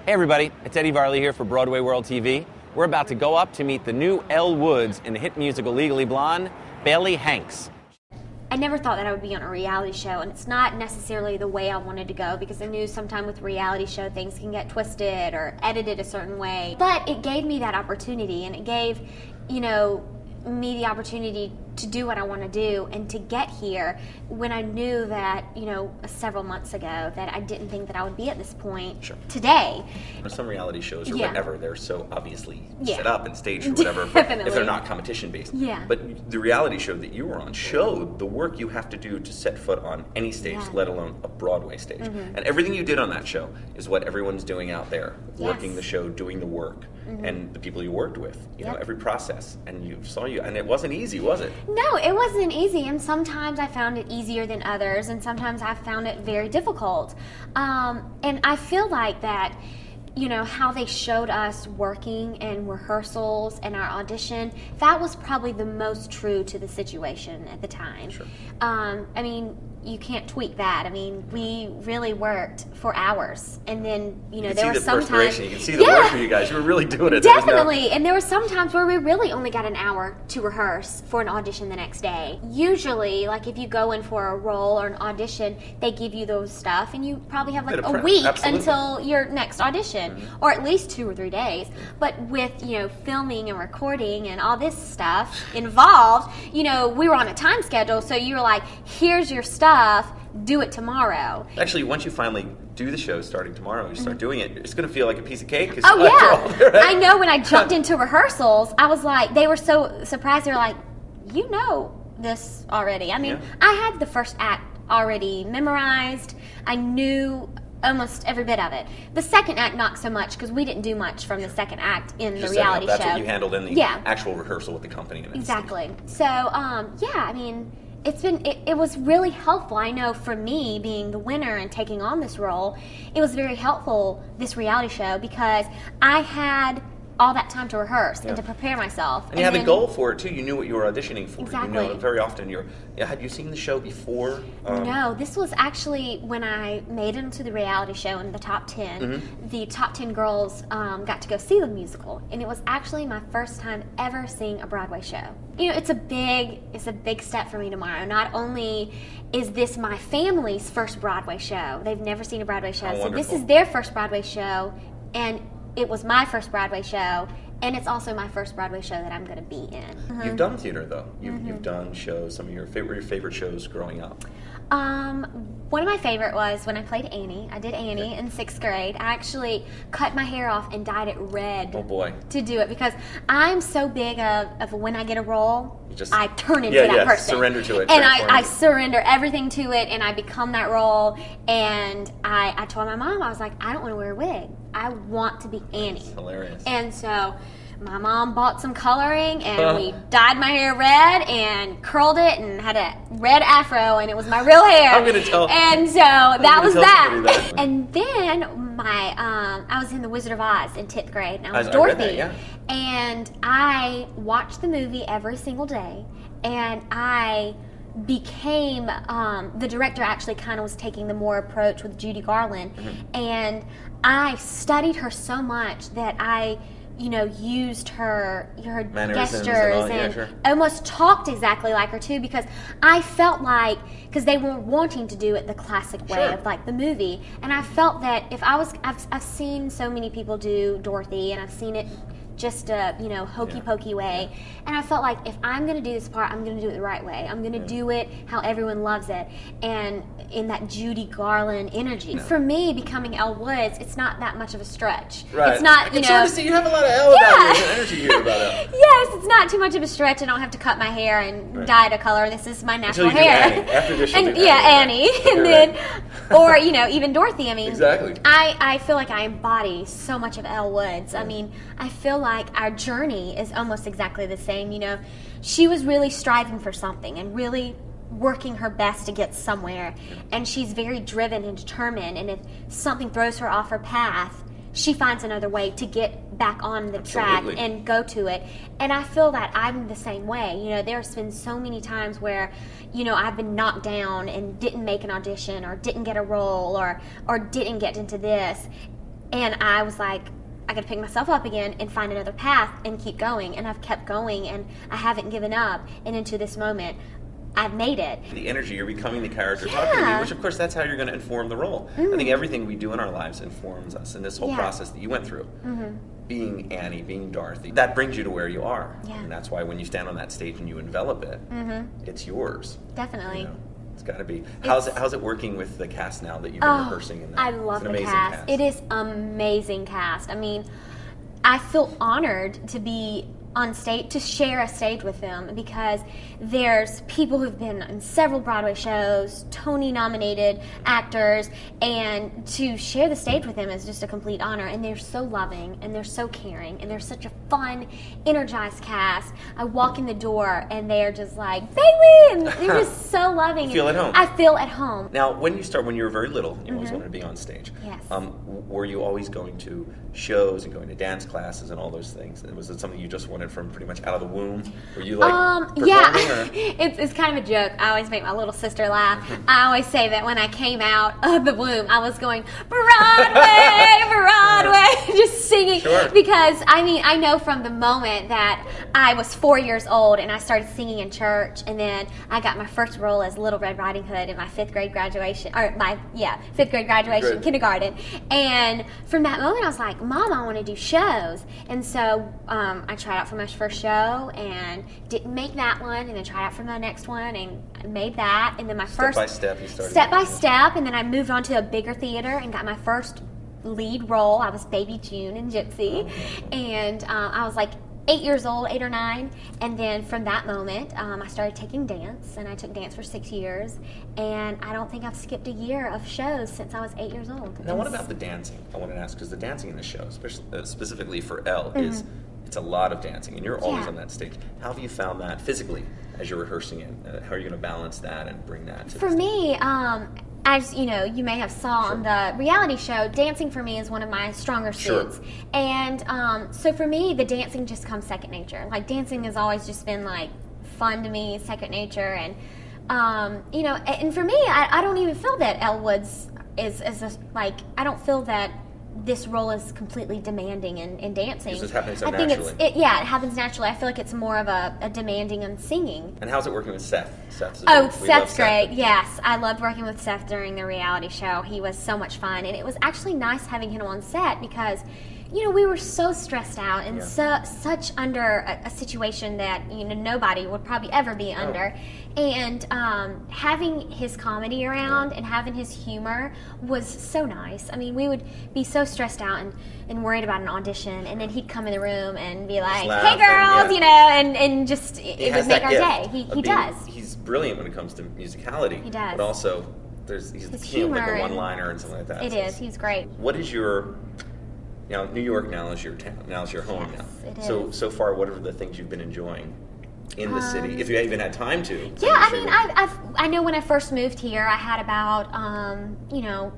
Hey everybody, it's Eddie Varley here for BroadwayWorld TV. We're about to go up to meet the new Elle Woods in the hit musical Legally Blonde, Bailey Hanks. I never thought that I would be on a reality show, and it's not necessarily the way I wanted to go, because I knew sometime with reality show things can get twisted or edited a certain way. But it gave me that opportunity, and it gave, me the opportunity to do what I want to do and to get here when I knew that, several months ago that I didn't think that I would be at this point today. Some reality shows or whatever, they're so obviously Yeah. set up and staged or whatever, Definitely. if they're not competition based. Yeah. But the reality show that you were on showed the work you have to do to set foot on any stage, let alone a Broadway stage. And everything you did on that show is what everyone's doing out there, working the show, doing the work. And the people you worked with, every process, and and it wasn't easy, was it? No, it wasn't easy, and sometimes I found it easier than others, and sometimes I found it very difficult. And I feel like that, how they showed us working and rehearsals and our audition, that was probably the most true to the situation at the time. Sure. You can't tweak that. We really worked for hours, and then there were some times you can see the work for you guys. You were really doing it. Definitely, and there were some times where we really only got an hour to rehearse for an audition the next day. Usually, like if you go in for a role or an audition, they give you those stuff, and you probably have like a week until your next audition, or at least 2 or 3 days. But with filming and recording and all this stuff involved, we were on a time schedule, so you were like, here's your stuff. Do it tomorrow. Actually, once you finally do the show starting tomorrow, you start doing it, it's going to feel like a piece of cake. Oh, yeah. I know when I jumped into rehearsals, I was like, they were so surprised. They were like, you know this already. I had the first act already memorized. I knew almost every bit of it. The second act, not so much, because we didn't do much from the second act in the reality show. That's what you handled in the actual rehearsal with the company. Exactly. So, it was really helpful. I know for me, being the winner and taking on this role, it was very helpful, this reality show, because I had all that time to rehearse and to prepare myself. And you had a goal for it, too. You knew what you were auditioning for. Exactly. Very often had you seen the show before? No, this was actually when I made it into the reality show in the top 10. The top 10 girls got to go see the musical, and it was actually my first time ever seeing a Broadway show. It's a big step for me tomorrow. Not only is this my family's first Broadway show, they've never seen a Broadway show, so this is their first Broadway show, and it was my first Broadway show, and it's also my first Broadway show that I'm going to be in. You've done theater, though. You've done shows. Some of your favorite shows growing up. One of my favorite was when I played Annie. I did Annie in 6th grade. I actually cut my hair off and dyed it red. Oh boy! To do it, because I'm so big of when I get a role, I turn into that person. Surrender to it. And I surrender everything to it, and I become that role. And I told my mom, I was like, I don't want to wear a wig. I want to be Annie. That's hilarious. And so my mom bought some coloring, and we dyed my hair red and curled it and had a red afro, and it was my real hair. I'm going to tell. And so that was that. And then I was in The Wizard of Oz in 10th grade, and I was Dorothy. I read that, and I watched the movie every single day, and I became the director actually kind of was taking the more approach with Judy Garland, and I studied her so much that I used her gestures and almost talked exactly like her too, because I felt like, because they were wanting to do it the classic way of like the movie, and I felt that if I've seen so many people do Dorothy, and I've seen it just a hokey pokey way, and I felt like if I'm going to do this part, I'm going to do it the right way. I'm going to do it how everyone loves it, and in that Judy Garland energy. For me, becoming Elle Woods, it's not that much of a stretch. Right. It's not, I can see you have a lot of Elle about you, and energy here about Elle. Yes, it's not too much of a stretch. I don't have to cut my hair and dye it a color. This is my natural hair. Annie. After this, and Annie, and then, or even Dorothy. Exactly. I feel like I embody so much of Elle Woods. I feel like our journey is almost exactly the same. She was really striving for something and really working her best to get somewhere, and she's very driven and determined, and if something throws her off her path, she finds another way to get back on the track and go to it. And I feel that I'm the same way. You know, there's been so many times where, you know, I've been knocked down and didn't make an audition or didn't get a role or didn't get into this. And I was like, I got to pick myself up again and find another path and keep going. And I've kept going, and I haven't given up. And into this moment, I've made it. The energy, you're becoming the character talking to you, which of course that's how you're going to inform the role. I think everything we do in our lives informs us, and this whole process that you went through, being Annie, being Dorothy, that brings you to where you are. And that's why when you stand on that stage and you envelop it, it's yours. Definitely. You know? It's got to be. How's it working with the cast now that you've been rehearsing in that? I love the cast. It is amazing cast. I mean, I feel honored to be on stage, to share a stage with them, because there's people who've been in several Broadway shows, Tony-nominated actors, and to share the stage with them is just a complete honor. And they're so loving, and they're so caring, and they're such a fun, energized cast. I walk in the door, and they're just like, Bailey! And they're just so loving. You feel at home. I feel at home. Now, when you were very little, you always wanted to be on stage. Yes. Were you always going to shows and going to dance classes and all those things? And was it something you just wanted from pretty much out of the womb? Were you like performing? Yeah, it's kind of a joke. I always make my little sister laugh. I always say that when I came out of the womb, I was going, Broadway, Broadway, just singing. Sure. Because, I mean, I know from the moment that I was 4 years old and I started singing in church, and then I got my first role as Little Red Riding Hood in my fifth grade graduation, kindergarten. And from that moment, I was like, Mom, I want to do shows. And so I tried out for my first show and didn't make that one, and then tried out for my next one and made that. And then my Step by step, you started. Step by step, and then I moved on to a bigger theater and got my first lead role. I was Baby June in Gypsy. And I was like 8 years old, 8 or 9, and then from that moment, I started taking dance, and I took dance for 6 years, and I don't think I've skipped a year of shows since I was 8 years old. Now, what about the dancing? I want to ask, because the dancing in the show, specifically for Elle, it's a lot of dancing, and you're always on that stage. How have you found that physically as you're rehearsing it? How are you going to balance that and bring that to For the me, as you know, you may have saw on the reality show, dancing for me is one of my stronger suits. And so for me, the dancing just comes second nature. Like, dancing has always just been like fun to me, second nature. And you know, and for me, I don't even feel that Elle Woods is like, I don't feel that this role is completely demanding in dancing. It's just happening so I think naturally. it happens naturally. I feel like it's more of a demanding in singing. And how's it working with Seth? Seth's great. Yes, I loved working with Seth during the reality show. He was so much fun, and it was actually nice having him on set because, you know, we were so stressed out and such under a situation that, you know, nobody would probably ever be under. And having his comedy around and having his humor was so nice. I mean, we would be so stressed out and worried about an audition, and then he'd come in the room and be like, "Hey, girls," you know, and just it would make our day. He does. He's brilliant when it comes to musicality. He does. But also, he's his humor, like a humor one-liner and something like that. It is. He's great. What is your, you know, New York now is your town, now is your home Yes, now. it is. So far, what are the things you've been enjoying in the city, if you even had time to? Yeah, I mean, I know when I first moved here, I had about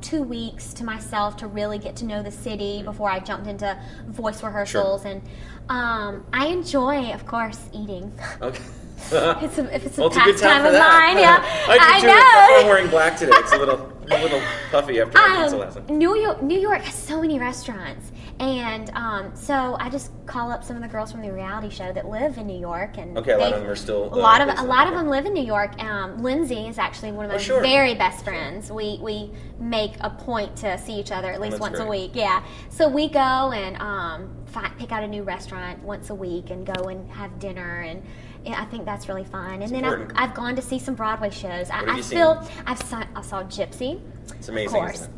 2 weeks to myself to really get to know the city before I jumped into voice rehearsals, and I enjoy, of course, eating. Okay. It's a Well, it's a good pastime time for of that. mine. Yeah, I do too. know. That's why I'm wearing black today. It's a little puffy after my pizza lesson. New York has so many restaurants, and so I just call up some of the girls from the reality show that live in New York, and Okay, a lot of them are still. a lot of them live in New York. Lindsay is actually one of my very best friends. We make a point to see each other at least once a week. Yeah, so we go and pick out a new restaurant once a week and go and have dinner, and I think that's really fun. And then I've gone to see some Broadway shows. I saw Gypsy. It's amazing. Of course.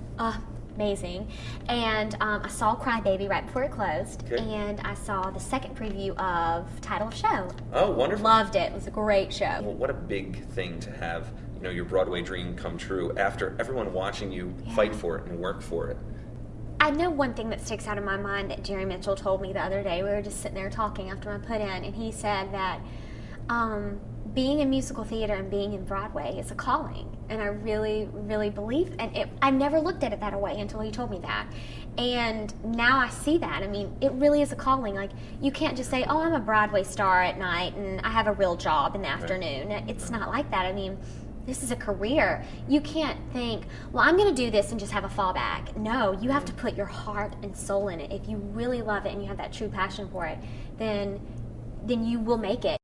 Amazing. And I saw Cry Baby right before it closed. Okay. And I saw the second preview of Title of Show. Oh, wonderful. Loved it. It was a great show. Well, what a big thing to have, you know, your Broadway dream come true after everyone watching you fight for it and work for it. I know one thing that sticks out in my mind that Jerry Mitchell told me the other day. We were just sitting there talking after I put in, and he said that being in musical theater and being in Broadway is a calling, and I really, really believe. And I never looked at it that way until he told me that, and now I see that. I mean, it really is a calling. Like, you can't just say, "Oh, I'm a Broadway star at night and I have a real job in the afternoon." It's not like that. I mean, this is a career. You can't think, well, I'm going to do this and just have a fallback. No, you have to put your heart and soul in it. If you really love it and you have that true passion for it, then you will make it.